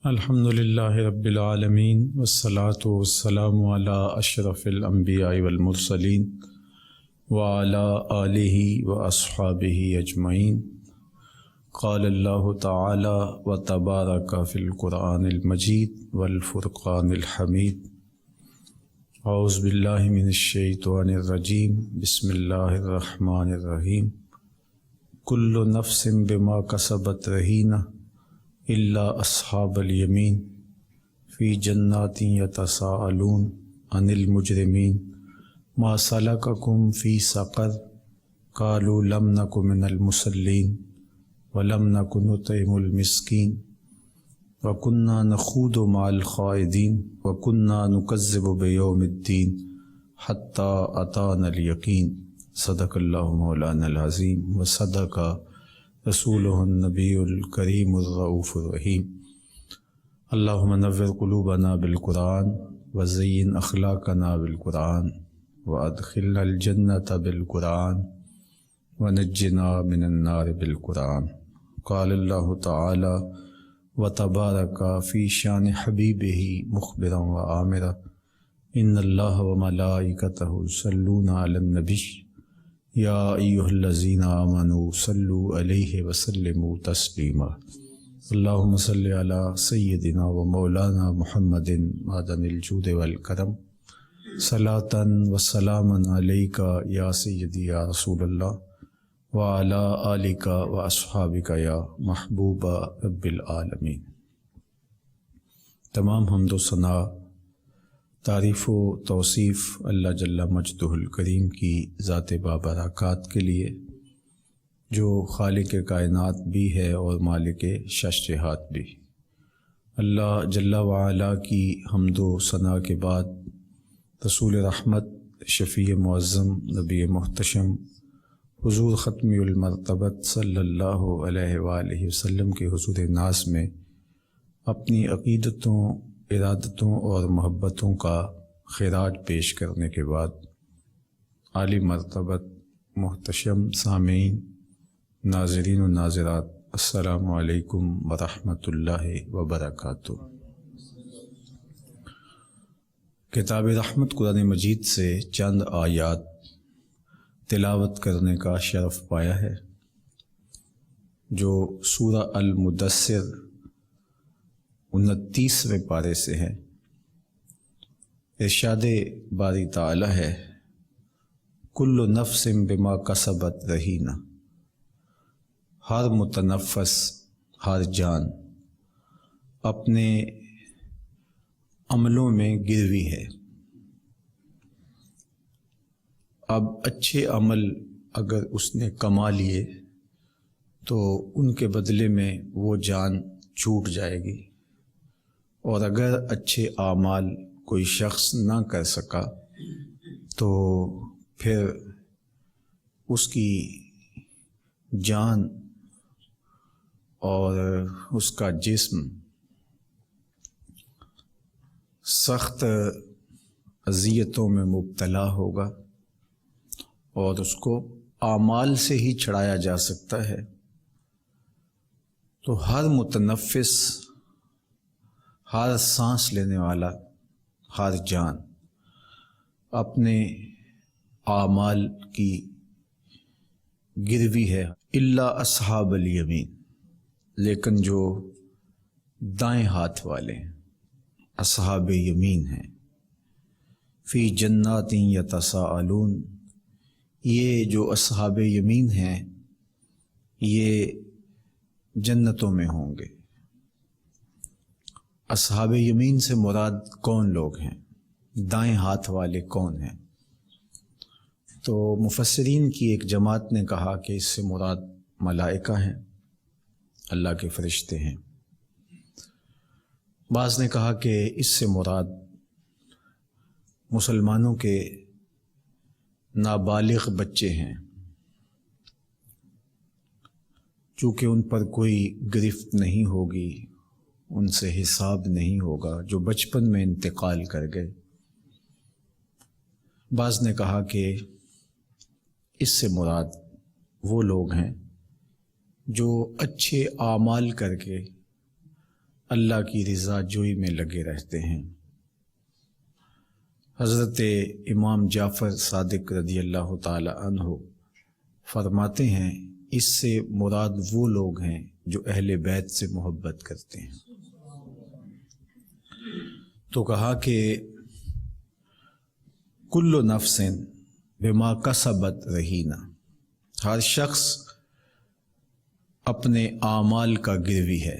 الحمد للہ رب العالمین والصلاة والسلام علی اشرف الانبیاء والمرسلین وعلی آلہ واصحابہ اجمعین۔ قال اللہ تعالی وتبارک فی القرآن المجید والفرقان الحمید۔ اعوذ باللہ من الشیطان الرجیم، بسم اللہ الرحمن الرحیم۔ کل نفس بما کسبت رہینہ الا اصحاب الیمین فی جنات یتساءلون عن المجرمین ما سلککم فی سقر قالوا لم نک من المصلین ولم نک نطعم المسکین وکنا نخوض مع الخائضین وکنا نکذب بیوم الدین حتی اتانا الیقین۔ صدق اللہ مولانا العظیم وصدق رسولہ النبی الکریم الرؤوف الرحیم۔ اللہم نور قلوبنا بالقرآن وزین اخلاقنا بالقرآن وادخلنا الجنۃ بالقرآن ونجنا من النار بالقرآن۔ قال اللہ تعالی وتبارک فی شان حبیبہ مخبرا وآمرا ان اللہ وملائکتہ یصلون علی النبی یا ایہا الذین آمنوا صلوا علیہ وسلموا تسلیما۔ اللہم صلی علی سیدنا و مولانا محمد معدن الجود والکرم صلاۃ و سلاما علیک یا سیدی یا رسول اللہ وعلی آلک و اصحابک یا محبوب رب العالمین۔ تمام حمد و ثنا، تعریف و توصیف اللہ جل مجدہ الکریم کی ذات بابرکات کے لیے، جو خالق کائنات بھی ہے اور مالک شش جہات بھی۔ اللہ جل وعلا کی حمد و ثنا کے بعد رسول رحمت، شفیع معظم، نبی محتشم حضور ختمی المرتبت صلی اللہ علیہ وآلہ وسلم کے حضور ناز میں اپنی عقیدتوں، ارادتوں اور محبتوں کا خراج پیش کرنے کے بعد عالی مرتبت محتشم سامعین، ناظرین و ناظرات، السلام علیکم ورحمۃ اللہ وبرکاتہ۔ کتاب رحمت قرآن مجید سے چند آیات تلاوت کرنے کا شرف پایا ہے، جو سورہ المدثر 29ویں پارے سے ہے۔ ارشاد باری تعالی ہے، کل نفس بما کسبت رہینہ، ہر متنفس، ہر جان اپنے عملوں میں گروی ہے۔ اب اچھے عمل اگر اس نے کما لیے تو ان کے بدلے میں وہ جان چھوٹ جائے گی، اور اگر اچھے اعمال کوئی شخص نہ کر سکا تو پھر اس کی جان اور اس کا جسم سخت اذیتوں میں مبتلا ہوگا، اور اس کو اعمال سے ہی چھڑایا جا سکتا ہے۔ تو ہر متنفس، ہر سانس لینے والا، ہر جان اپنے اعمال کی گروی ہے، الا اصحاب الیمین، لیکن جو دائیں ہاتھ والے ہیں، اصحاب یمین ہیں۔ فی جنات یتساءلون، یہ جو اصحاب یمین ہیں یہ جنتوں میں ہوں گے۔ اصحاب یمین سے مراد کون لوگ ہیں؟ دائیں ہاتھ والے کون ہیں؟ تو مفسرین کی ایک جماعت نے کہا کہ اس سے مراد ملائکہ ہیں، اللہ کے فرشتے ہیں۔ بعض نے کہا کہ اس سے مراد مسلمانوں کے نابالغ بچے ہیں، چونکہ ان پر کوئی گرفت نہیں ہوگی، ان سے حساب نہیں ہوگا، جو بچپن میں انتقال کر گئے۔ بعض نے کہا کہ اس سے مراد وہ لوگ ہیں جو اچھے اعمال کر کے اللہ کی رضا جوئی میں لگے رہتے ہیں۔ حضرت امام جعفر صادق رضی اللہ تعالی عنہ فرماتے ہیں اس سے مراد وہ لوگ ہیں جو اہل بیت سے محبت کرتے ہیں۔ تو کہا کہ کل نفس بما کسبت رہینہ، ہر شخص اپنے اعمال کا گروی ہے۔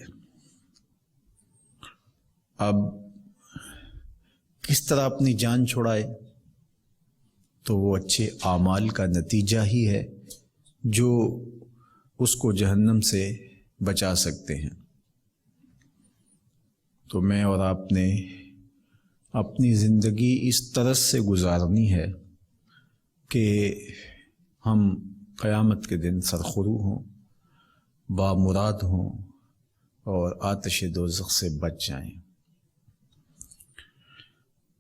اب کس طرح اپنی جان چھڑائے؟ تو وہ اچھے اعمال کا نتیجہ ہی ہے جو اس کو جہنم سے بچا سکتے ہیں۔ تو میں اور آپ نے اپنی زندگی اس طرح سے گزارنی ہے کہ ہم قیامت کے دن سرخرو ہوں، بامراد ہوں اور آتش دوزخ سے بچ جائیں۔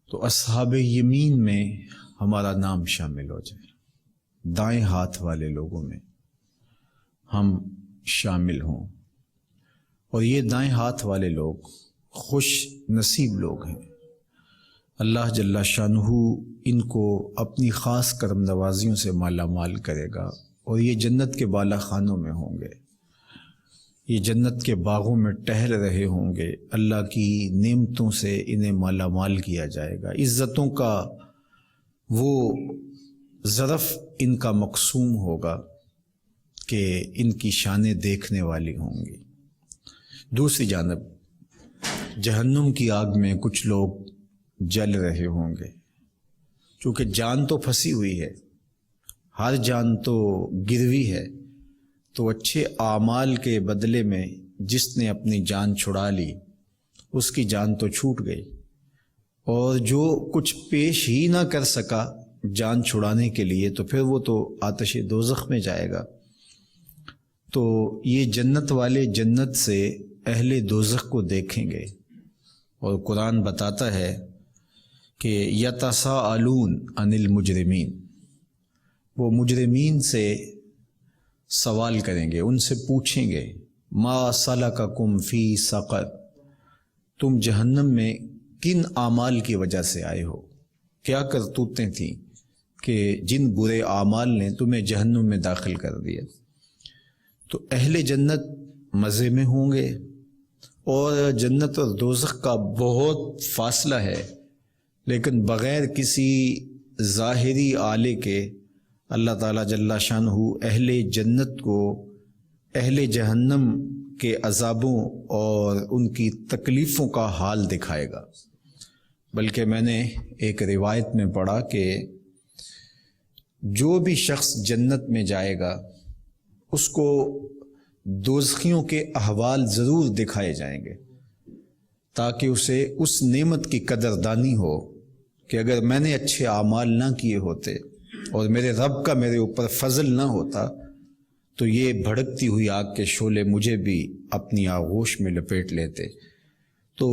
تو اصحاب یمین میں ہمارا نام شامل ہو جائے، دائیں ہاتھ والے لوگوں میں ہم شامل ہوں، اور یہ دائیں ہاتھ والے لوگ خوش نصیب لوگ ہیں۔ اللہ جل شانہ ان کو اپنی خاص کرم نوازیوں سے مالا مال کرے گا، اور یہ جنت کے بالا خانوں میں ہوں گے، یہ جنت کے باغوں میں ٹہل رہے ہوں گے، اللہ کی نعمتوں سے انہیں مالا مال کیا جائے گا، عزتوں کا وہ ظرف ان کا مقسوم ہوگا کہ ان کی شانیں دیکھنے والی ہوں گی۔ دوسری جانب جہنم کی آگ میں کچھ لوگ جل رہے ہوں گے، چونکہ جان تو پھنسی ہوئی ہے، ہر جان تو گروی ہے، تو اچھے اعمال کے بدلے میں جس نے اپنی جان چھڑا لی اس کی جان تو چھوٹ گئی، اور جو کچھ پیش ہی نہ کر سکا جان چھڑانے کے لیے تو پھر وہ تو آتش دوزخ میں جائے گا۔ تو یہ جنت والے جنت سے اہل دوزخ کو دیکھیں گے، اور قرآن بتاتا ہے کہ یتساءلون عن المجرمین، وہ مجرمین سے سوال کریں گے، ان سے پوچھیں گے ما سلککم فی سقر، تم جہنم میں کن اعمال کی وجہ سے آئے ہو، کیا کرتوتیں تھیں کہ جن برے اعمال نے تمہیں جہنم میں داخل کر دیا۔ تو اہل جنت مزے میں ہوں گے، اور جنت اور دوزخ کا بہت فاصلہ ہے، لیکن بغیر کسی ظاہری آلے کے اللہ تعالیٰ جل شانہ اہل جنت کو اہل جہنم کے عذابوں اور ان کی تکلیفوں کا حال دکھائے گا۔ بلکہ میں نے ایک روایت میں پڑھا کہ جو بھی شخص جنت میں جائے گا اس کو دوزخیوں کے احوال ضرور دکھائے جائیں گے، تاکہ اسے اس نعمت کی قدردانی ہو کہ اگر میں نے اچھے اعمال نہ کیے ہوتے اور میرے رب کا میرے اوپر فضل نہ ہوتا تو یہ بھڑکتی ہوئی آگ کے شعلے مجھے بھی اپنی آغوش میں لپیٹ لیتے۔ تو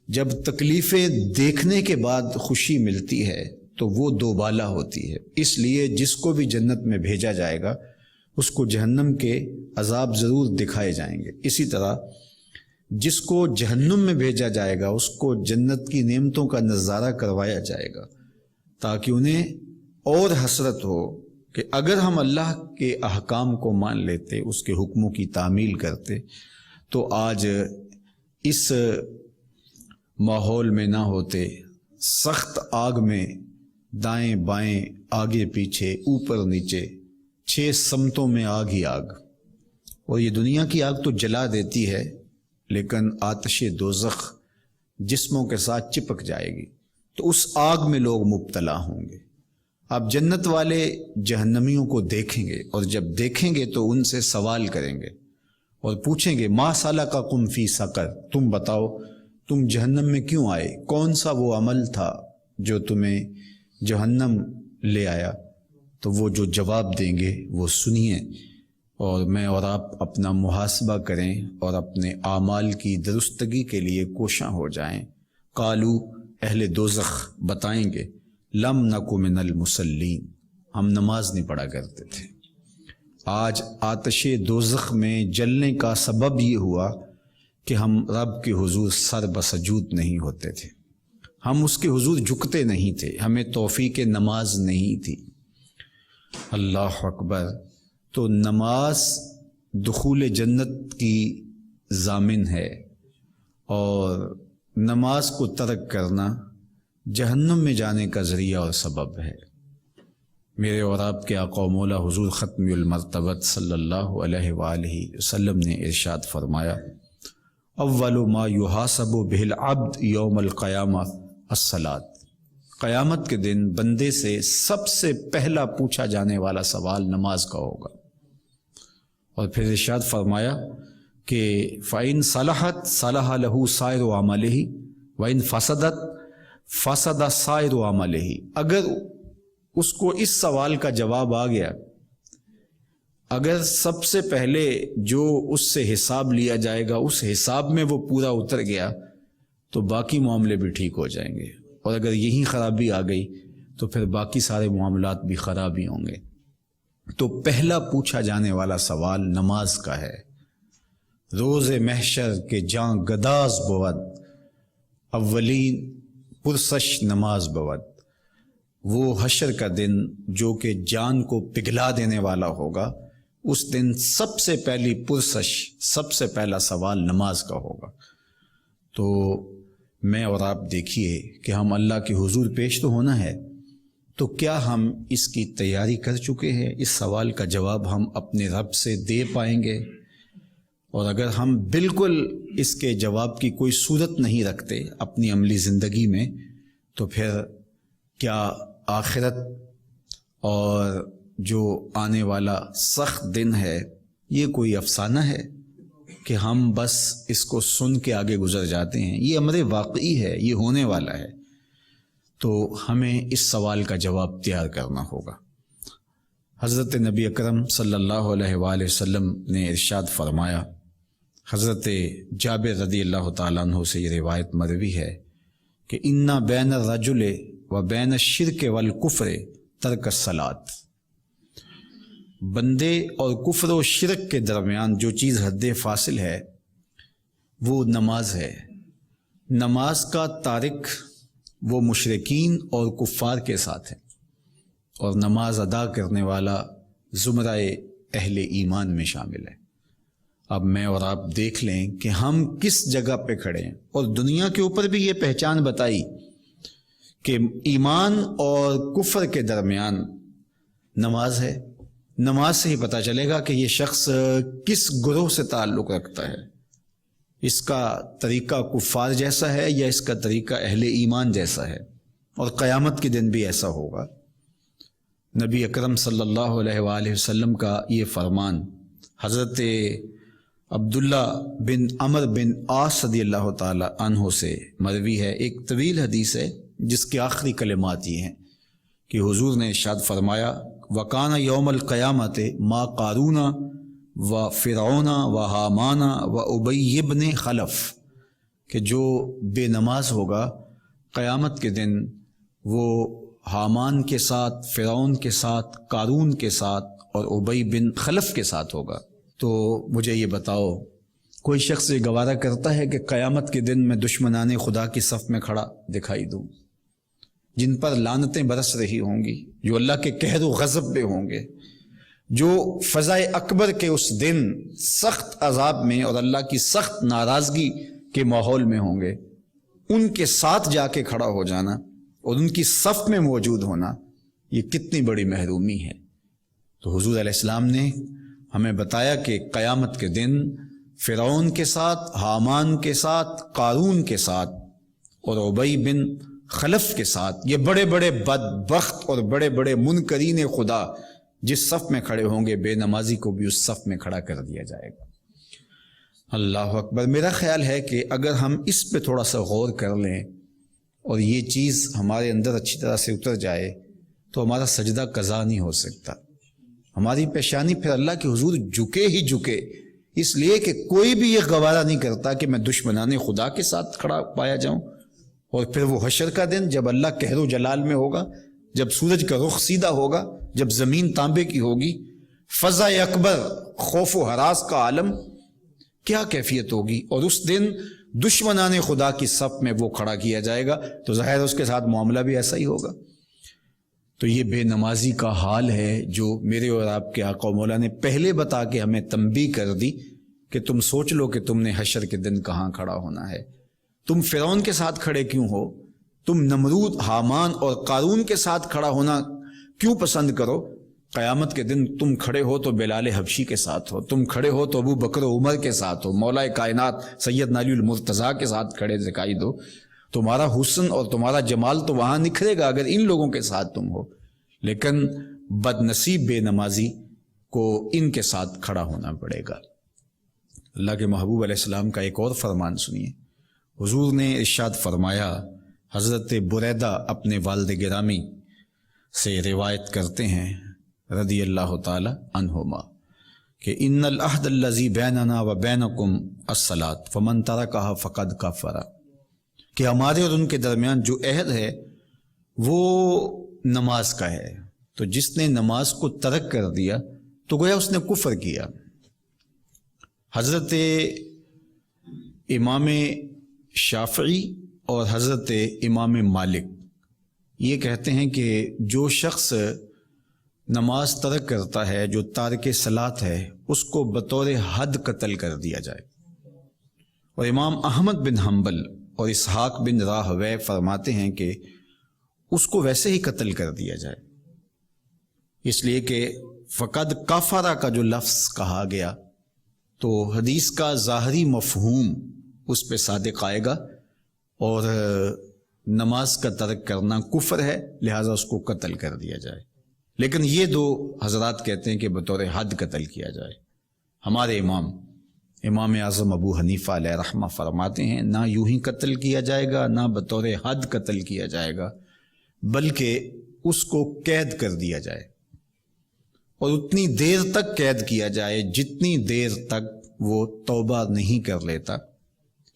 جب تکلیفیں دیکھنے کے بعد خوشی ملتی ہے تو وہ دوبالا ہوتی ہے، اس لیے جس کو بھی جنت میں بھیجا جائے گا اس کو جہنم کے عذاب ضرور دکھائے جائیں گے، اسی طرح جس کو جہنم میں بھیجا جائے گا اس کو جنت کی نعمتوں کا نظارہ کروایا جائے گا، تاکہ انہیں اور حسرت ہو کہ اگر ہم اللہ کے احکام کو مان لیتے، اس کے حکموں کی تعمیل کرتے، تو آج اس ماحول میں نہ ہوتے، سخت آگ میں دائیں بائیں آگے پیچھے اوپر نیچے 6 سمتوں میں آگ ہی آگ، اور یہ دنیا کی آگ تو جلا دیتی ہے لیکن آتش دوزخ جسموں کے ساتھ چپک جائے گی، تو اس آگ میں لوگ مبتلا ہوں گے۔ اب جنت والے جہنمیوں کو دیکھیں گے، اور جب دیکھیں گے تو ان سے سوال کریں گے اور پوچھیں گے ما سلککم فی سقر، تم بتاؤ تم جہنم میں کیوں آئے، کون سا وہ عمل تھا جو تمہیں جہنم لے آیا؟ تو وہ جو جواب دیں گے وہ سنیے، اور میں اور آپ اپنا محاسبہ کریں اور اپنے اعمال کی درستگی کے لیے کوشاں ہو جائیں۔ قالو، اہل دوزخ بتائیں گے لم نکو من المصلین، ہم نماز نہیں پڑھا کرتے تھے۔ آج آتش دوزخ میں جلنے کا سبب یہ ہوا کہ ہم رب کے حضور سر بسجود نہیں ہوتے تھے، ہم اس کے حضور جھکتے نہیں تھے، ہمیں توفیق نماز نہیں تھی۔ اللہ اکبر۔ تو نماز دخول جنت کی ضامن ہے، اور نماز کو ترک کرنا جہنم میں جانے کا ذریعہ اور سبب ہے۔ میرے اور آپ کے آقا و مولا حضور ختم المرتبت صلی اللہ علیہ وآلہ وسلم نے ارشاد فرمایا، اول ما یحاسب بہ العبد یوم القیامہ الصلاۃ۔ قیامت کے دن بندے سے سب سے پہلا پوچھا جانے والا سوال نماز کا ہوگا۔ اور پھر ارشاد فرمایا کہ فَإِن صَلَحَتْ صَلَحَ لَهُ سَائِرُ عَمَلِهِ وَإِن فَسَدَتْ فَسَدَ سَائِرُ عَمَلِهِ۔ اگر اس کو اس سوال کا جواب آ گیا، اگر سب سے پہلے جو اس سے حساب لیا جائے گا اس حساب میں وہ پورا اتر گیا تو باقی معاملے بھی ٹھیک ہو جائیں گے، اور اگر یہی خرابی آ گئی تو پھر باقی سارے معاملات بھی خراب ہی ہوں گے۔ تو پہلا پوچھا جانے والا سوال نماز کا ہے۔ روز محشر کے جاں گداز بود، اولین پرسش نماز بود۔ وہ حشر کا دن جو کہ جان کو پگھلا دینے والا ہوگا، اس دن سب سے پہلی پرسش، سب سے پہلا سوال نماز کا ہوگا۔ تو میں اور آپ دیکھیے کہ ہم اللہ کے حضور پیش تو ہونا ہے، تو کیا ہم اس کی تیاری کر چکے ہیں؟ اس سوال کا جواب ہم اپنے رب سے دے پائیں گے؟ اور اگر ہم بالکل اس کے جواب کی کوئی صورت نہیں رکھتے اپنی عملی زندگی میں، تو پھر کیا آخرت اور جو آنے والا سخت دن ہے یہ کوئی افسانہ ہے کہ ہم بس اس کو سن کے آگے گزر جاتے ہیں؟ یہ امر واقعی ہے، یہ ہونے والا ہے۔ تو ہمیں اس سوال کا جواب تیار کرنا ہوگا۔ حضرت نبی اکرم صلی اللہ علیہ وآلہ وسلم نے ارشاد فرمایا، حضرت جابر رضی اللہ تعالیٰ عنہ سے یہ روایت مروی ہے کہ اِنَّ بین الرجل و بین الشرک والکفر ترک الصلاۃ۔ بندے اور کفر و شرک کے درمیان جو چیز حد فاصل ہے وہ نماز ہے۔ نماز کا تارک وہ مشرکین اور کفار کے ساتھ ہے، اور نماز ادا کرنے والا زمرہ اہل ایمان میں شامل ہے۔ اب میں اور آپ دیکھ لیں کہ ہم کس جگہ پہ کھڑے ہیں، اور دنیا کے اوپر بھی یہ پہچان بتائی کہ ایمان اور کفر کے درمیان نماز ہے۔ نماز سے ہی پتہ چلے گا کہ یہ شخص کس گروہ سے تعلق رکھتا ہے، اس کا طریقہ کفار جیسا ہے یا اس کا طریقہ اہل ایمان جیسا ہے۔ اور قیامت کے دن بھی ایسا ہوگا۔ نبی اکرم صلی اللہ علیہ وآلہ وسلم کا یہ فرمان حضرت عبداللہ بن عمر بن عاص رضی اللہ تعالی عنہ سے مروی ہے۔ ایک طویل حدیث ہے جس کے آخری کلمات یہ ہیں کہ حضور نے ارشاد فرمایا، وَقَانَ يَوْمَ الْقِيَامَةِ مَا قَارُونَ وَفِرْعَوْنَ وَحَامَانَ وَأُبَيِّ بْنِ خَلَف، کہ جو بے نماز ہوگا قیامت کے دن وہ حامان کے ساتھ، فرعون کے ساتھ، قارون کے ساتھ اور ابی بن خلف کے ساتھ ہوگا۔ تو مجھے یہ بتاؤ، کوئی شخص یہ گوارا کرتا ہے کہ قیامت کے دن میں دشمنان خدا کی صف میں کھڑا دکھائی دوں، جن پر لعنتیں برس رہی ہوں گی، جو اللہ کے قہر و غضب میں ہوں گے، جو فضائے اکبر کے اس دن سخت عذاب میں اور اللہ کی سخت ناراضگی کے ماحول میں ہوں گے، ان کے ساتھ جا کے کھڑا ہو جانا اور ان کی صف میں موجود ہونا، یہ کتنی بڑی محرومی ہے۔ تو حضور علیہ السلام نے ہمیں بتایا کہ قیامت کے دن فرعون کے ساتھ، حامان کے ساتھ، قارون کے ساتھ اور ابی بن خلف کے ساتھ یہ بڑے بڑے بدبخت اور بڑے بڑے منکرین خدا جس صف میں کھڑے ہوں گے، بے نمازی کو بھی اس صف میں کھڑا کر دیا جائے گا۔ اللہ اکبر۔ میرا خیال ہے کہ اگر ہم اس پہ تھوڑا سا غور کر لیں اور یہ چیز ہمارے اندر اچھی طرح سے اتر جائے تو ہمارا سجدہ قضا نہیں ہو سکتا۔ ہماری پیشانی پھر اللہ کے حضور جھکے ہی جھکے، اس لیے کہ کوئی بھی یہ گوارا نہیں کرتا کہ میں دشمنان خدا کے ساتھ کھڑا پایا جاؤں۔ اور پھر وہ حشر کا دن جب اللہ قہر و جلال میں ہوگا، جب سورج کا رخ سیدھا ہوگا، جب زمین تانبے کی ہوگی، فضا اکبر، خوف و ہراس کا عالم، کیا کیفیت ہوگی، اور اس دن دشمنان خدا کی صف میں وہ کھڑا کیا جائے گا تو ظاہر اس کے ساتھ معاملہ بھی ایسا ہی ہوگا۔ تو یہ بے نمازی کا حال ہے جو میرے اور آپ کے آقا و مولا نے پہلے بتا کے ہمیں تنبیہ کر دی کہ تم سوچ لو کہ تم نے حشر کے دن کہاں کھڑا ہونا ہے۔ تم فرعون کے ساتھ کھڑے کیوں ہو؟ تم نمرود، حامان اور قارون کے ساتھ کھڑا ہونا کیوں پسند کرو؟ قیامت کے دن تم کھڑے ہو تو بلال حبشی کے ساتھ ہو، تم کھڑے ہو تو ابو بکر و عمر کے ساتھ ہو، مولا کائنات سیدنا علی المرتضیٰ کے ساتھ کھڑے دکھائی دو۔ تمہارا حسن اور تمہارا جمال تو وہاں نکھرے گا اگر ان لوگوں کے ساتھ تم ہو، لیکن بد نصیب بے نمازی کو ان کے ساتھ کھڑا ہونا پڑے گا۔ اللہ کے محبوب علیہ السلام کا ایک اور فرمان سنیے۔ حضور نے ارشاد فرمایا، حضرت بریدہ اپنے والد گرامی سے روایت کرتے ہیں رضی اللہ تعالی عنہما کہ ان العہد الذی بیننا و بینکم الصلاۃ فمن ترکھا فقد کفر، کہ ہمارے اور ان کے درمیان جو عہد ہے وہ نماز کا ہے، تو جس نے نماز کو ترک کر دیا تو گویا اس نے کفر کیا۔ حضرت امام شافعی اور حضرت امام مالک یہ کہتے ہیں کہ جو شخص نماز ترک کرتا ہے، جو تارک صلاۃ ہے، اس کو بطور حد قتل کر دیا جائے، اور امام احمد بن حنبل اور اسحاق بن راہویہ فرماتے ہیں کہ اس کو ویسے ہی قتل کر دیا جائے، اس لیے کہ فقد کفر کا جو لفظ کہا گیا تو حدیث کا ظاہری مفہوم اس پہ صادق آئے گا، اور نماز کا ترک کرنا کفر ہے، لہٰذا اس کو قتل کر دیا جائے۔ لیکن یہ دو حضرات کہتے ہیں کہ بطور حد قتل کیا جائے۔ ہمارے امام اعظم ابو حنیفہ علیہ رحمہ فرماتے ہیں نہ یوں ہی قتل کیا جائے گا، نہ بطور حد قتل کیا جائے گا، بلکہ اس کو قید کر دیا جائے، اور اتنی دیر تک قید کیا جائے جتنی دیر تک وہ توبہ نہیں کر لیتا۔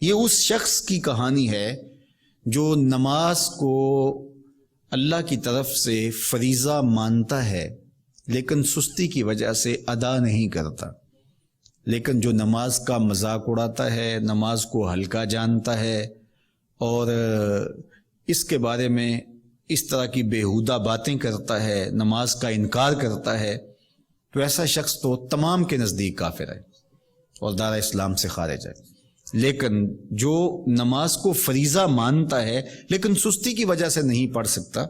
یہ اس شخص کی کہانی ہے جو نماز کو اللہ کی طرف سے فریضہ مانتا ہے لیکن سستی کی وجہ سے ادا نہیں کرتا، لیکن جو نماز کا مذاق اڑاتا ہے، نماز کو ہلکا جانتا ہے اور اس کے بارے میں اس طرح کی بیہودہ باتیں کرتا ہے، نماز کا انکار کرتا ہے، تو ایسا شخص تو تمام کے نزدیک کافر ہے اور دار اسلام سے خارج ہے۔ لیکن جو نماز کو فریضہ مانتا ہے لیکن سستی کی وجہ سے نہیں پڑھ سکتا،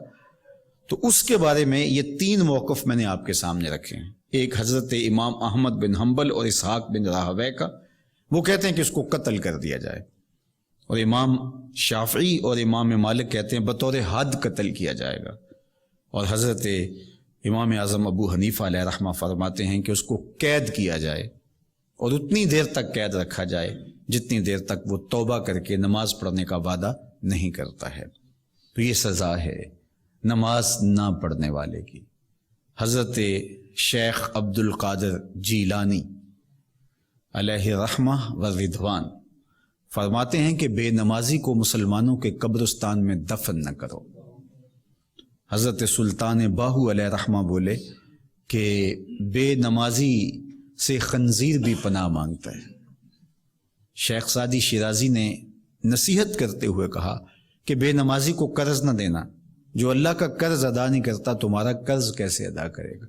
تو اس کے بارے میں یہ تین موقف میں نے آپ کے سامنے رکھے ہیں۔ ایک حضرت امام احمد بن حنبل اور اسحاق بن راہویہ کا، وہ کہتے ہیں کہ اس کو قتل کر دیا جائے، اور امام شافعی اور امام مالک کہتے ہیں بطور حد قتل کیا جائے گا، اور حضرت امام اعظم ابو حنیفہ علیہ رحمہ فرماتے ہیں کہ اس کو قید کیا جائے اور اتنی دیر تک قید رکھا جائے جتنی دیر تک وہ توبہ کر کے نماز پڑھنے کا وعدہ نہیں کرتا ہے۔ تو یہ سزا ہے نماز نہ پڑھنے والے کی۔ حضرت شیخ عبد القادر جیلانی علیہ رحمہ و رضوان فرماتے ہیں کہ بے نمازی کو مسلمانوں کے قبرستان میں دفن نہ کرو۔ حضرت سلطان باہو علیہ رحمہ بولے کہ بے نمازی سے خنزیر بھی پناہ مانگتا ہے۔ شیخ سعدی شیرازی نے نصیحت کرتے ہوئے کہا کہ بے نمازی کو قرض نہ دینا، جو اللہ کا قرض ادا نہیں کرتا تمہارا قرض کیسے ادا کرے گا؟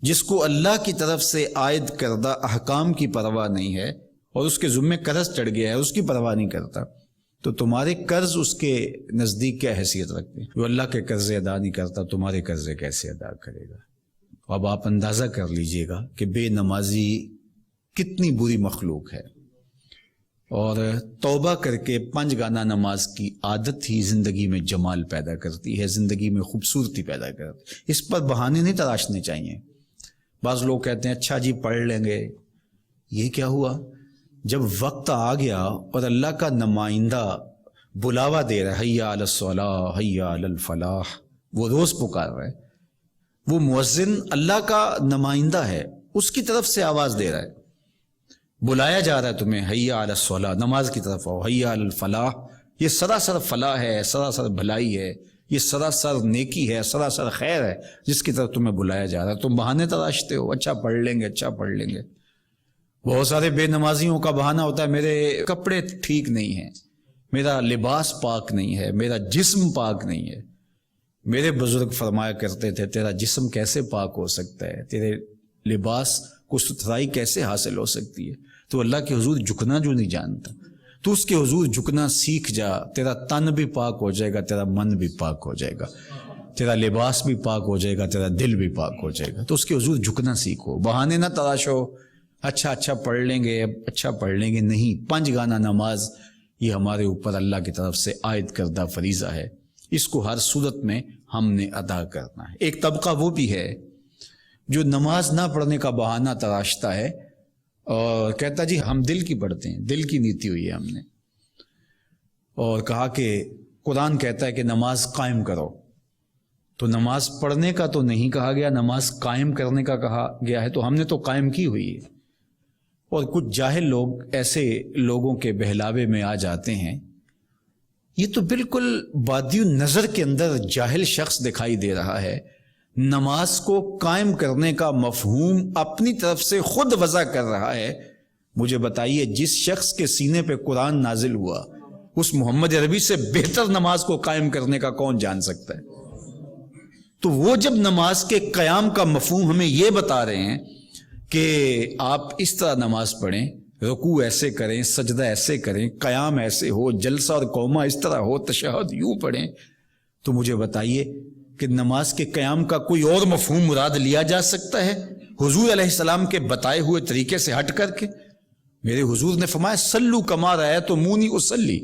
جس کو اللہ کی طرف سے عائد کردہ احکام کی پرواہ نہیں ہے اور اس کے ذمے قرض چڑھ گیا ہے، اس کی پرواہ نہیں کرتا، تو تمہارے قرض اس کے نزدیک کیا حیثیت رکھتے ہیں؟ جو اللہ کے قرض ادا نہیں کرتا تمہارے قرض کیسے ادا کرے گا؟ اب آپ اندازہ کر لیجئے گا کہ بے نمازی کتنی بری مخلوق ہے، اور توبہ کر کے 5 گانا نماز کی عادت ہی زندگی میں جمال پیدا کرتی ہے، زندگی میں خوبصورتی پیدا کرتی ہے۔ اس پر بہانے نہیں تراشنے چاہیے۔ بعض لوگ کہتے ہیں اچھا جی پڑھ لیں گے، یہ کیا ہوا؟ جب وقت آ گیا اور اللہ کا نمائندہ بلاوا دے رہا ہے، حی علی الصلاۃ حی علی الفلاح، وہ روز پکار رہا ہے، وہ مؤذن اللہ کا نمائندہ ہے، اس کی طرف سے آواز دے رہا ہے، بلایا جا رہا ہے تمہیں، حی علی الصلاۃ، نماز کی طرف آؤ، حی علی الفلاح، یہ سراسر فلاح ہے، سراسر بھلائی ہے، یہ سراسر نیکی ہے، سراسر خیر ہے جس کی طرف تمہیں بلایا جا رہا ہے۔ تم بہانے تراشتے ہو، اچھا پڑھ لیں گے، اچھا پڑھ لیں گے۔ بہت سارے بے نمازیوں کا بہانہ ہوتا ہے میرے کپڑے ٹھیک نہیں ہیں، میرا لباس پاک نہیں ہے، میرا جسم پاک نہیں ہے۔ میرے بزرگ فرمایا کرتے تھے تیرا جسم کیسے پاک ہو سکتا ہے، تیرے لباس کو ستھرائی کیسے حاصل ہو سکتی ہے؟ تو اللہ کے حضور جھکنا جو نہیں جانتا، تو اس کے حضور جھکنا سیکھ جا، تیرا تن بھی پاک ہو جائے گا، تیرا من بھی پاک ہو جائے گا، تیرا لباس بھی پاک ہو جائے گا، تیرا دل بھی پاک ہو جائے گا۔ تو اس کے حضور جھکنا سیکھو، بہانے نہ تراشو، اچھا پڑھ لیں گے، اچھا پڑھ لیں گے، نہیں۔ 5 گانا نماز یہ ہمارے اوپر اللہ کی طرف سے عائد کردہ فریضہ ہے، اس کو ہر صورت میں ہم نے ادا کرنا ہے۔ ایک طبقہ وہ بھی ہے جو نماز نہ پڑھنے کا بہانہ تراشتا ہے اور کہتا جی ہم دل کی پڑھتے ہیں، دل کی نیتی ہوئی ہے ہم نے، اور کہا کہ قرآن کہتا ہے کہ نماز قائم کرو، تو نماز پڑھنے کا تو نہیں کہا گیا، نماز قائم کرنے کا کہا گیا ہے، تو ہم نے تو قائم کی ہوئی ہے۔ اور کچھ جاہل لوگ ایسے لوگوں کے بہلاوے میں آ جاتے ہیں، یہ تو بالکل بادی نظر کے اندر جاہل شخص دکھائی دے رہا ہے، نماز کو قائم کرنے کا مفہوم اپنی طرف سے خود وضع کر رہا ہے۔ مجھے بتائیے جس شخص کے سینے پہ قرآن نازل ہوا اس محمد عربی سے بہتر نماز کو قائم کرنے کا کون جان سکتا ہے؟ تو وہ جب نماز کے قیام کا مفہوم ہمیں یہ بتا رہے ہیں کہ آپ اس طرح نماز پڑھیں، رکوع ایسے کریں، سجدہ ایسے کریں، قیام ایسے ہو، جلسہ اور قومہ اس طرح ہو، تشہد یوں پڑھیں، تو مجھے بتائیے کہ نماز کے قیام کا کوئی اور مفہوم مراد لیا جا سکتا ہے حضور علیہ السلام کے بتائے ہوئے طریقے سے ہٹ کر کے؟ میرے حضور نے فرمایا سلو کما رأیتمونی اصلی،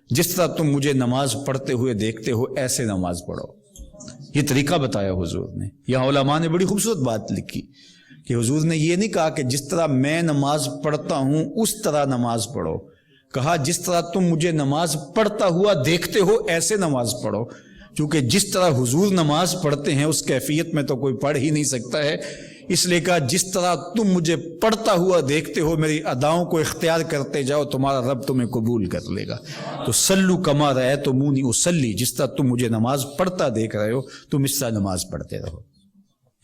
جس طرح تم مجھے نماز پڑھتے ہوئے دیکھتے ہو ایسے نماز پڑھو۔ یہ طریقہ بتایا حضور نے۔ یہاں علماء نے بڑی خوبصورت بات لکھی کہ حضور نے یہ نہیں کہا کہ جس طرح میں نماز پڑھتا ہوں اس طرح نماز پڑھو، کہا جس طرح تم مجھے نماز پڑھتا ہوا دیکھتے ہو ایسے نماز پڑھو، کیونکہ جس طرح حضور نماز پڑھتے ہیں اس کیفیت میں تو کوئی پڑھ ہی نہیں سکتا ہے، اس لیے کہا جس طرح تم مجھے پڑھتا ہوا دیکھتے ہو میری اداؤں کو اختیار کرتے جاؤ، تمہارا رب تمہیں قبول کر لے گا۔ تو سلو کما رأیتمونی اصلی، جس طرح تم مجھے نماز پڑھتا دیکھ رہے ہو تم اس طرح نماز پڑھتے رہو۔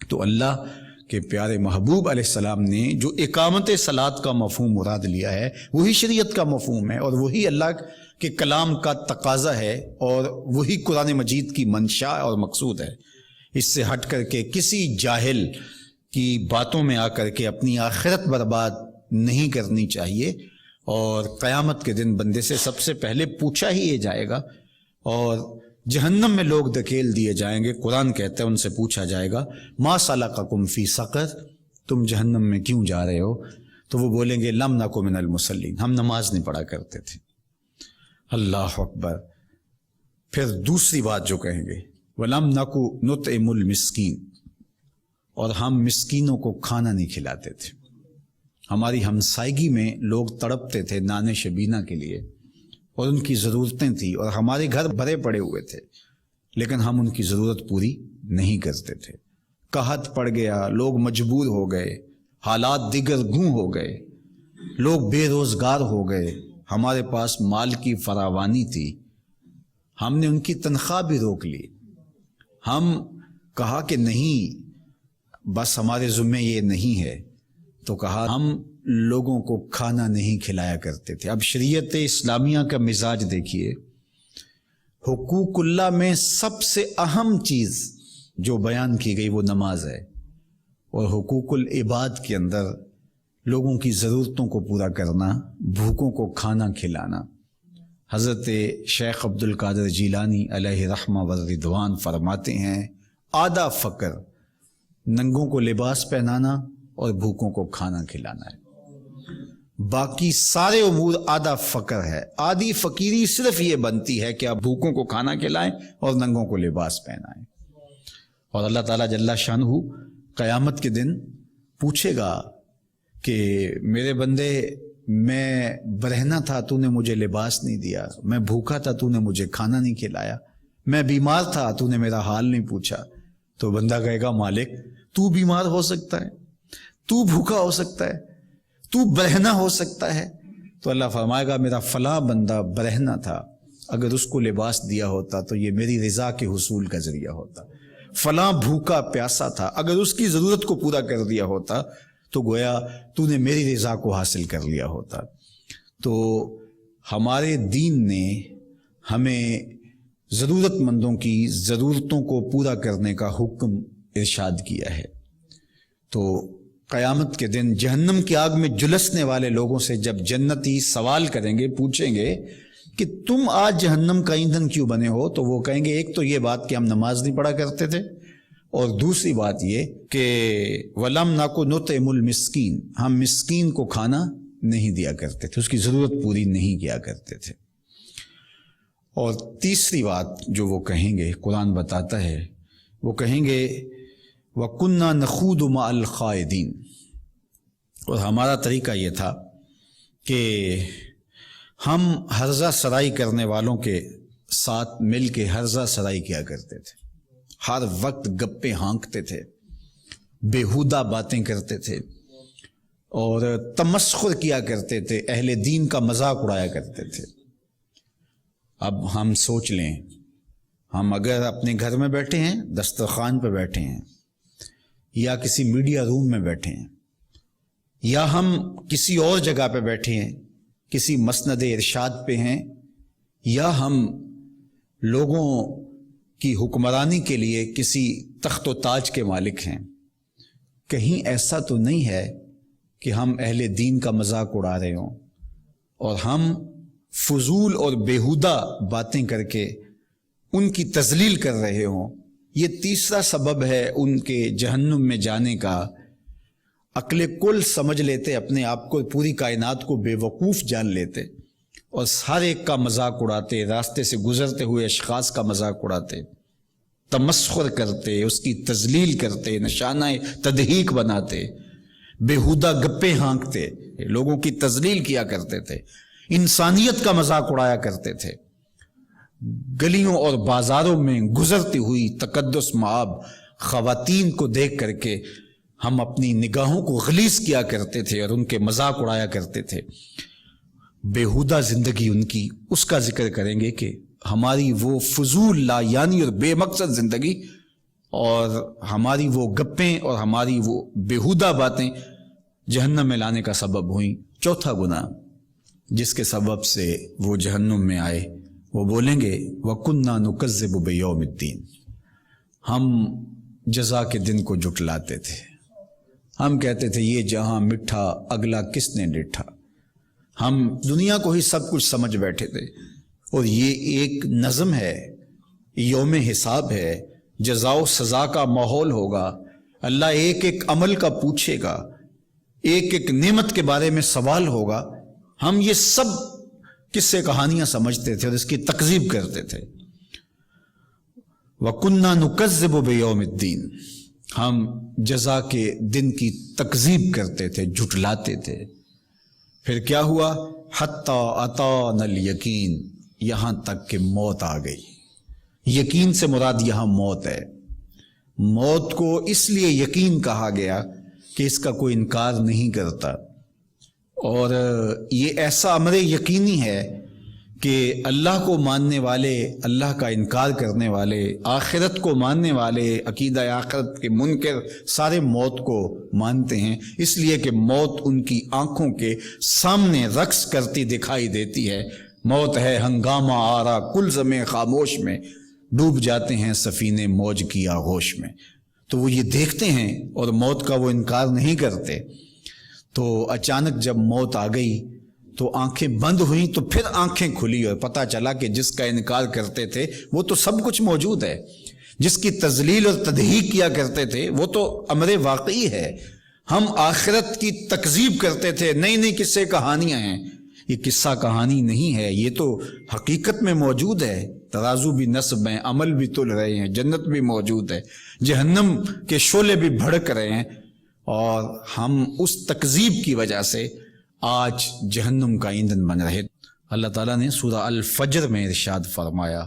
تو اللہ کہ پیارے محبوب علیہ السلام نے جو اقامت صلاۃ کا مفہوم مراد لیا ہے وہی شریعت کا مفہوم ہے، اور وہی اللہ کے کلام کا تقاضا ہے، اور وہی قرآن مجید کی منشا اور مقصود ہے۔ اس سے ہٹ کر کے کسی جاہل کی باتوں میں آ کر کے اپنی آخرت برباد نہیں کرنی چاہیے، اور قیامت کے دن بندے سے سب سے پہلے پوچھا ہی یہ جائے گا، اور جہنم میں لوگ دھکیل دیے جائیں گے۔ قرآن کہتا ہے ان سے پوچھا جائے گا ما سلککم فی سقر، تم جہنم میں کیوں جا رہے ہو؟ تو وہ بولیں گے لم نکو من المصلین، ہم نماز نہیں پڑھا کرتے تھے۔ اللہ اکبر۔ پھر دوسری بات جو کہیں گے ولم نکو نطعم المسکین، اور ہم مسکینوں کو کھانا نہیں کھلاتے تھے۔ ہماری ہمسائیگی میں لوگ تڑپتے تھے نان شبینہ کے لیے، اور ان کی ضرورتیں تھیں، اور ہمارے گھر بھرے پڑے ہوئے تھے، لیکن ہم ان کی ضرورت پوری نہیں کرتے تھے۔ قحط پڑ گیا، لوگ مجبور ہو گئے، حالات دیگر گوں ہو گئے، لوگ بے روزگار ہو گئے، ہمارے پاس مال کی فراوانی تھی، ہم نے ان کی تنخواہ بھی روک لی۔ ہم کہا کہ نہیں، بس ہمارے ذمے یہ نہیں ہے، تو کہا ہم لوگوں کو کھانا نہیں کھلایا کرتے تھے۔ اب شریعت اسلامیہ کا مزاج دیکھیے، حقوق اللہ میں سب سے اہم چیز جو بیان کی گئی وہ نماز ہے، اور حقوق العباد کے اندر لوگوں کی ضرورتوں کو پورا کرنا، بھوکوں کو کھانا کھلانا۔ حضرت شیخ عبد القادر جیلانی علیہ رحمہ و رضوان فرماتے ہیں آدھا فقر ننگوں کو لباس پہنانا اور بھوکوں کو کھانا کھلانا ہے، باقی سارے امور آدھا فقر ہے۔ آدھی فقیری صرف یہ بنتی ہے کہ آپ بھوکوں کو کھانا کھلائیں اور ننگوں کو لباس پہنائیں۔ اور اللہ تعالیٰ جل شانہ قیامت کے دن پوچھے گا کہ میرے بندے، میں برہنہ تھا تو نے مجھے لباس نہیں دیا، میں بھوکا تھا تو نے مجھے کھانا نہیں کھلایا، میں بیمار تھا تو نے میرا حال نہیں پوچھا۔ تو بندہ کہے گا مالک تو بیمار ہو سکتا ہے، تو بھوکا ہو سکتا ہے، تو برہنہ ہو سکتا ہے۔ تو اللہ فرمائے گا میرا فلاں بندہ برہنہ تھا، اگر اس کو لباس دیا ہوتا تو یہ میری رضا کے حصول کا ذریعہ ہوتا۔ فلاں بھوکا پیاسا تھا، اگر اس کی ضرورت کو پورا کر دیا ہوتا تو گویا تو نے میری رضا کو حاصل کر لیا ہوتا۔ تو ہمارے دین نے ہمیں ضرورت مندوں کی ضرورتوں کو پورا کرنے کا حکم ارشاد کیا ہے۔ تو قیامت کے دن جہنم کی آگ میں جلسنے والے لوگوں سے جب جنتی سوال کریں گے، پوچھیں گے کہ تم آج جہنم کا ایندھن کیوں بنے ہو، تو وہ کہیں گے ایک تو یہ بات کہ ہم نماز نہیں پڑھا کرتے تھے، اور دوسری بات یہ کہ وَلَمْ نَكُ نُطْعِمُ الْمِسْكِينَ، ہم مسکین کو کھانا نہیں دیا کرتے تھے، اس کی ضرورت پوری نہیں کیا کرتے تھے۔ اور تیسری بات جو وہ کہیں گے، قرآن بتاتا ہے، وہ کہیں گے وَكُنَّا نَخُوضُ مَعَ الْخَائِضِينَ، اور ہمارا طریقہ یہ تھا کہ ہم ہرزہ سرائی کرنے والوں کے ساتھ مل کے ہرزہ سرائی کیا کرتے تھے، ہر وقت گپے ہانکتے تھے، بیہودہ باتیں کرتے تھے، اور تمسخر کیا کرتے تھے، اہل دین کا مذاق اڑایا کرتے تھے۔ اب ہم سوچ لیں، ہم اگر اپنے گھر میں بیٹھے ہیں، دسترخوان پہ بیٹھے ہیں، یا کسی میڈیا روم میں بیٹھے ہیں، یا ہم کسی اور جگہ پہ بیٹھے ہیں، کسی مسند ارشاد پہ ہیں، یا ہم لوگوں کی حکمرانی کے لیے کسی تخت و تاج کے مالک ہیں، کہیں ایسا تو نہیں ہے کہ ہم اہل دین کا مذاق اڑا رہے ہوں اور ہم فضول اور بیہودہ باتیں کر کے ان کی تذلیل کر رہے ہوں۔ یہ تیسرا سبب ہے ان کے جہنم میں جانے کا۔ عقل کل سمجھ لیتے اپنے آپ کو، پوری کائنات کو بے وقوف جان لیتے، اور ہر ایک کا مذاق اڑاتے، راستے سے گزرتے ہوئے اشخاص کا مذاق اڑاتے، تمسخر کرتے، اس کی تذلیل کرتے، نشانہ تضحیک بناتے، بیہودہ گپے ہانکتے، لوگوں کی تذلیل کیا کرتے تھے، انسانیت کا مذاق اڑایا کرتے تھے۔ گلیوں اور بازاروں میں گزرتی ہوئی تقدس مآب خواتین کو دیکھ کر کے ہم اپنی نگاہوں کو غلیظ کیا کرتے تھے اور ان کے مذاق اڑایا کرتے تھے۔ بیہودہ زندگی ان کی، اس کا ذکر کریں گے کہ ہماری وہ فضول لا یعنی اور بے مقصد زندگی اور ہماری وہ گپیں اور ہماری وہ بیہودہ باتیں جہنم میں لانے کا سبب ہوئیں۔ چوتھا گناہ جس کے سبب سے وہ جہنم میں آئے، وہ بولیں گے وَكُنَّا نُكَذِّبُ بِيَوْمِ الدِّينِ، ہم جزا کے دن کو جھٹلاتے تھے، ہم کہتے تھے یہ جہاں مٹھا اگلا کس نے ڈٹھا، ہم دنیا کو ہی سب کچھ سمجھ بیٹھے تھے، اور یہ ایک نظم ہے، یوم حساب ہے، جزا و سزا کا ماحول ہوگا، اللہ ایک ایک عمل کا پوچھے گا، ایک ایک نعمت کے بارے میں سوال ہوگا۔ ہم یہ سب قصے کہانیاں سمجھتے تھے اور اس کی تکذیب کرتے تھے۔ وَكُنَّا نُكَذِّبُ بِيَوْمِ الدِّينِ، ہم جزا کے دن کی تکذیب کرتے تھے، جھٹلاتے تھے۔ پھر کیا ہوا؟ حَتَّى أَتَانَا الْيَقِينُ، یہاں تک کہ موت آ گئی۔ یقین سے مراد یہاں موت ہے۔ موت کو اس لیے یقین کہا گیا کہ اس کا کوئی انکار نہیں کرتا، اور یہ ایسا امر یقینی ہے کہ اللہ کو ماننے والے، اللہ کا انکار کرنے والے، آخرت کو ماننے والے، عقیدہ آخرت کے منکر سارے موت کو مانتے ہیں، اس لیے کہ موت ان کی آنکھوں کے سامنے رقص کرتی دکھائی دیتی ہے۔ موت ہے ہنگامہ آرا کل زمیں خاموش میں، ڈوب جاتے ہیں سفینے موج کی آغوش میں۔ تو وہ یہ دیکھتے ہیں اور موت کا وہ انکار نہیں کرتے۔ تو اچانک جب موت آ گئی تو آنکھیں بند ہوئیں، تو پھر آنکھیں کھلی اور پتہ چلا کہ جس کا انکار کرتے تھے وہ تو سب کچھ موجود ہے، جس کی تذلیل اور تضحیک کیا کرتے تھے وہ تو امر واقعی ہے۔ ہم آخرت کی تکذیب کرتے تھے، نئی نئی قصے کہانیاں ہیں، یہ قصہ کہانی نہیں ہے، یہ تو حقیقت میں موجود ہے۔ ترازو بھی نصب ہیں، عمل بھی تل رہے ہیں، جنت بھی موجود ہے، جہنم کے شعلے بھی بھڑک رہے ہیں، اور ہم اس تکذیب کی وجہ سے آج جہنم کا ایندھن بن رہے۔ اللہ تعالیٰ نے سورہ الفجر میں ارشاد فرمایا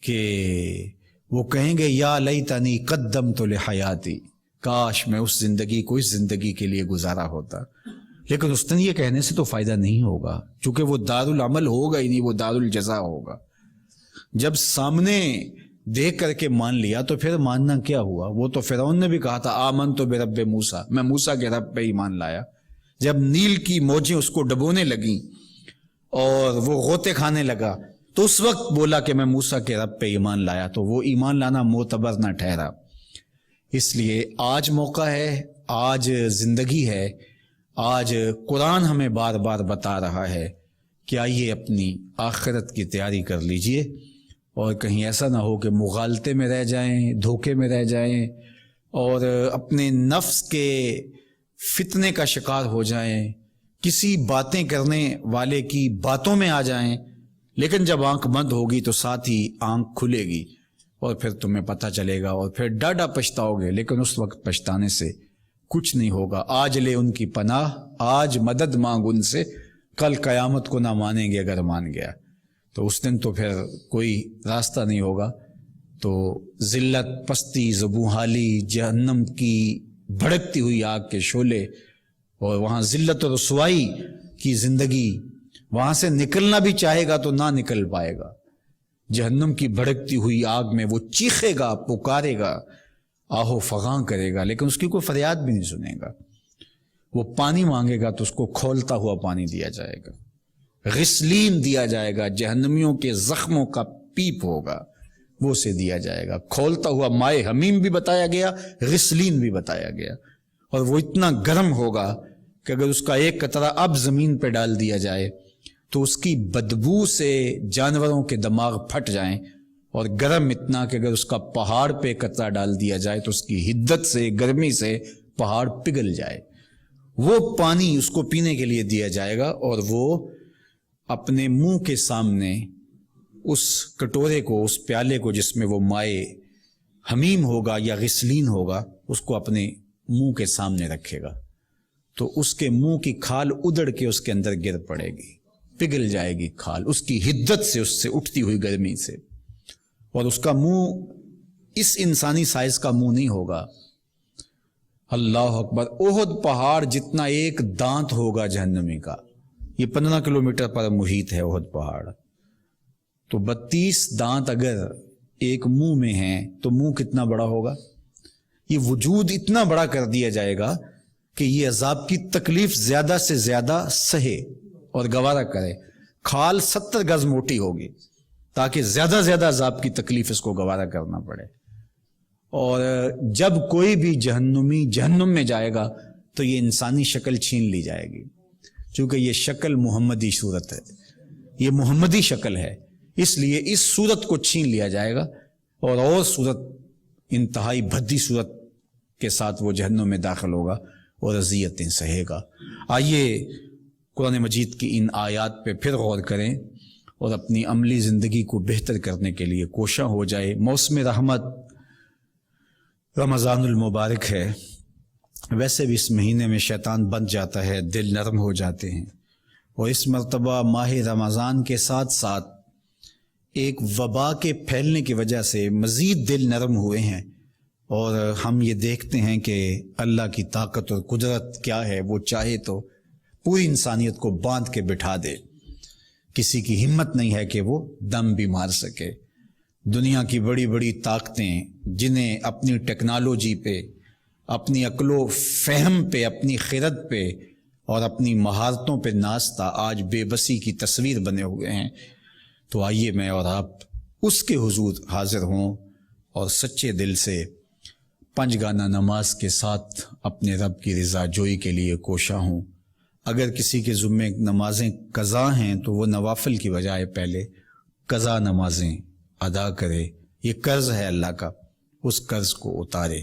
کہ وہ کہیں گے یا لیتنی قدمت لحیاتی، کاش میں اس زندگی کو اس زندگی کے لیے گزارا ہوتا۔ لیکن اس نے یہ کہنے سے تو فائدہ نہیں ہوگا، چونکہ وہ دار العمل ہوگا ہی نہیں، وہ دار الجزا ہوگا۔ جب سامنے دیکھ کر کے مان لیا تو پھر ماننا کیا ہوا؟ وہ تو فرعون نے بھی کہا تھا آمنت برب موسیٰ، میں موسیٰ کے رب پہ ایمان لایا۔ جب نیل کی موجیں اس کو ڈبونے لگیں اور وہ غوطے کھانے لگا تو اس وقت بولا کہ میں موسیٰ کے رب پہ ایمان لایا، تو وہ ایمان لانا معتبر نہ ٹھہرا۔ اس لیے آج موقع ہے، آج زندگی ہے، آج قرآن ہمیں بار بار بتا رہا ہے کہ آئیے اپنی آخرت کی تیاری کر لیجئے، اور کہیں ایسا نہ ہو کہ مغالطے میں رہ جائیں، دھوکے میں رہ جائیں، اور اپنے نفس کے فتنے کا شکار ہو جائیں، کسی باتیں کرنے والے کی باتوں میں آ جائیں، لیکن جب آنکھ بند ہوگی تو ساتھ ہی آنکھ کھلے گی اور پھر تمہیں پتہ چلے گا اور پھر ڈاڈا پچھتاؤ گے، لیکن اس وقت پچھتانے سے کچھ نہیں ہوگا۔ آج لے ان کی پناہ، آج مدد مانگ ان سے، کل قیامت کو نہ مانیں گے اگر مان گیا تو اس دن تو پھر کوئی راستہ نہیں ہوگا۔ تو ذلت، پستی، زبونحالی، جہنم کی بھڑکتی ہوئی آگ کے شعلے، اور وہاں ذلت و رسوائی کی زندگی، وہاں سے نکلنا بھی چاہے گا تو نہ نکل پائے گا۔ جہنم کی بھڑکتی ہوئی آگ میں وہ چیخے گا، پکارے گا، آہو فغاں کرے گا، لیکن اس کی کوئی فریاد بھی نہیں سنے گا۔ وہ پانی مانگے گا تو اس کو کھولتا ہوا پانی دیا جائے گا، غسلین دیا جائے گا، جہنمیوں کے زخموں کا پیپ ہوگا، وہ اسے دیا جائے گا۔ کھولتا ہوا مائے حمیم بھی بتایا گیا، غسلین بھی بتایا گیا، اور وہ اتنا گرم ہوگا کہ اگر اس کا ایک قطرہ اب زمین پہ ڈال دیا جائے تو اس کی بدبو سے جانوروں کے دماغ پھٹ جائیں، اور گرم اتنا کہ اگر اس کا پہاڑ پہ قطرہ ڈال دیا جائے تو اس کی حدت سے، گرمی سے پہاڑ پگھل جائے۔ وہ پانی اس کو پینے کے لیے دیا جائے گا، اور وہ اپنے منہ کے سامنے اس کٹورے کو، اس پیالے کو جس میں وہ مائے حمیم ہوگا یا غسلین ہوگا، اس کو اپنے منہ کے سامنے رکھے گا تو اس کے منہ کی کھال ادڑ کے اس کے اندر گر پڑے گی، پگھل جائے گی کھال اس کی حدت سے، اس سے اٹھتی ہوئی گرمی سے، اور اس کا منہ اس انسانی سائز کا منہ نہیں ہوگا۔ اللہ اکبر! احد پہاڑ جتنا ایک دانت ہوگا جہنمی کا، یہ 15 کلومیٹر پر محیط ہے احد پہاڑ، تو 32 دانت اگر ایک منہ میں ہیں تو منہ کتنا بڑا ہوگا؟ یہ وجود اتنا بڑا کر دیا جائے گا کہ یہ عذاب کی تکلیف زیادہ سے زیادہ سہے اور گوارا کرے۔ کھال 70 گز موٹی ہوگی تاکہ زیادہ سے زیادہ عذاب کی تکلیف اس کو گوارا کرنا پڑے، اور جب کوئی بھی جہنمی جہنم میں جائے گا تو یہ انسانی شکل چھین لی جائے گی، چونکہ یہ شکل محمدی صورت ہے، یہ محمدی شکل ہے، اس لیے اس صورت کو چھین لیا جائے گا، اور صورت انتہائی بھدی صورت کے ساتھ وہ جہنم میں داخل ہوگا اور اذیتیں سہے گا۔ آئیے قرآن مجید کی ان آیات پہ پھر غور کریں اور اپنی عملی زندگی کو بہتر کرنے کے لیے کوشاں ہو جائے۔ موسم رحمت رمضان المبارک ہے، ویسے بھی اس مہینے میں شیطان بن جاتا ہے، دل نرم ہو جاتے ہیں، اور اس مرتبہ ماہ رمضان کے ساتھ ساتھ ایک وبا کے پھیلنے کی وجہ سے مزید دل نرم ہوئے ہیں، اور ہم یہ دیکھتے ہیں کہ اللہ کی طاقت اور قدرت کیا ہے، وہ چاہے تو پوری انسانیت کو باندھ کے بٹھا دے، کسی کی ہمت نہیں ہے کہ وہ دم بھی مار سکے۔ دنیا کی بڑی بڑی طاقتیں جنہیں اپنی ٹیکنالوجی پہ، اپنی عقل و فہم پہ، اپنی خرد پہ اور اپنی مہارتوں پہ ناستہ آج بے بسی کی تصویر بنے ہوئے ہیں، تو آئیے میں اور آپ اس کے حضور حاضر ہوں اور سچے دل سے 5 گانہ نماز کے ساتھ اپنے رب کی رضا جوئی کے لیے کوشاں ہوں۔ اگر کسی کے ذمے نمازیں قضا ہیں تو وہ نوافل کی بجائے پہلے قضا نمازیں ادا کرے، یہ قرض ہے اللہ کا، اس قرض کو اتارے۔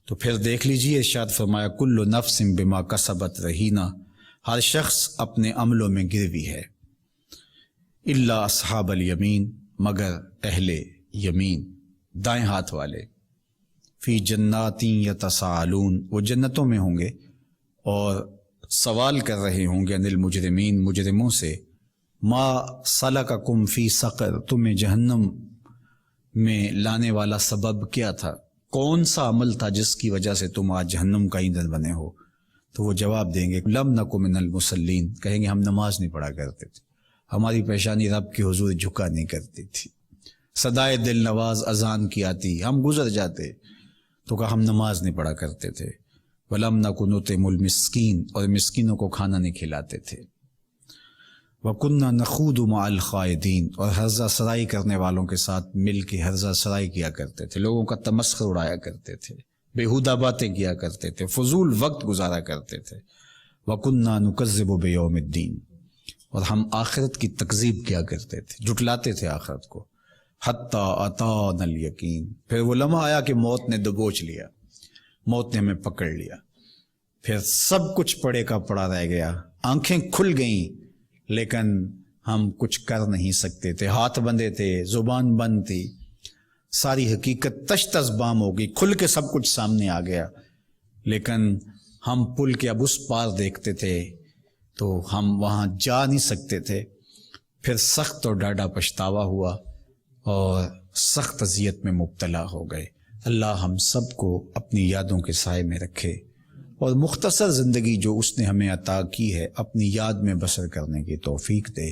تو پھر دیکھ لیجئے، ارشاد فرمایا کل نفس بما کسبت رہینہ، ہر شخص اپنے عملوں میں گروی ہے، الا اصحاب الیمین، مگر اہل یمین، دائیں ہاتھ والے، فی جنات یتساءلون، وہ جنتوں میں ہوں گے اور سوال کر رہے ہوں گے، عن المجرمین، مجرموں سے، ما سلککم فی سقر، تمہیں جہنم میں لانے والا سبب کیا تھا، کون سا عمل تھا جس کی وجہ سے تم آج جہنم کا ایندھن بنے ہو؟ تو وہ جواب دیں گے لم نک من المصلین، کہیں گے ہم نماز نہیں پڑھا کرتے تھے، ہماری پیشانی رب کے حضور جھکا نہیں کرتی تھی، صدائے دل نواز اذان کی آتی، ہم گزر جاتے تو کہا ہم نماز نہیں پڑھا کرتے تھے، وَلَمْ نَكُ نُطْعِمُ الْمِسْكِينَ، اور مسکینوں کو کھانا نہیں کھلاتے تھے، وَكُنَّا نَخُوضُ مَعَ الْخَائِضِينَ، اور ہرزہ سرائی کرنے والوں کے ساتھ مل کے ہرزہ سرائی کیا کرتے تھے، لوگوں کا تمسخر اڑایا کرتے تھے، بیہودہ باتیں کیا کرتے تھے، فضول وقت گزارا کرتے تھے، وَكُنَّا نُكَذِّبُ بِيَوْمِ الدِّينِ، اور ہم آخرت کی تکذیب کیا کرتے تھے، جھٹلاتے تھے آخرت کو، حتیٰ أَتَانَا الْيَقِينُ، پھر وہ لمحہ آیا کہ موت نے دبوچ لیا، موت نے ہمیں پکڑ لیا، پھر سب کچھ پڑے کا پڑا رہ گیا، آنکھیں کھل گئیں لیکن ہم کچھ کر نہیں سکتے تھے، ہاتھ بندھے تھے، زبان بند تھی، ساری حقیقت تش تش بام ہو گئی، کھل کے سب کچھ سامنے آ گیا، لیکن ہم پل کے اب اس پار دیکھتے تھے تو ہم وہاں جا نہیں سکتے تھے، پھر سخت اور ڈاڈھا پچھتاوا ہوا اور سخت اذیت میں مبتلا ہو گئے۔ اللہ ہم سب کو اپنی یادوں کے سائے میں رکھے اور مختصر زندگی جو اس نے ہمیں عطا کی ہے اپنی یاد میں بسر کرنے کی توفیق دے۔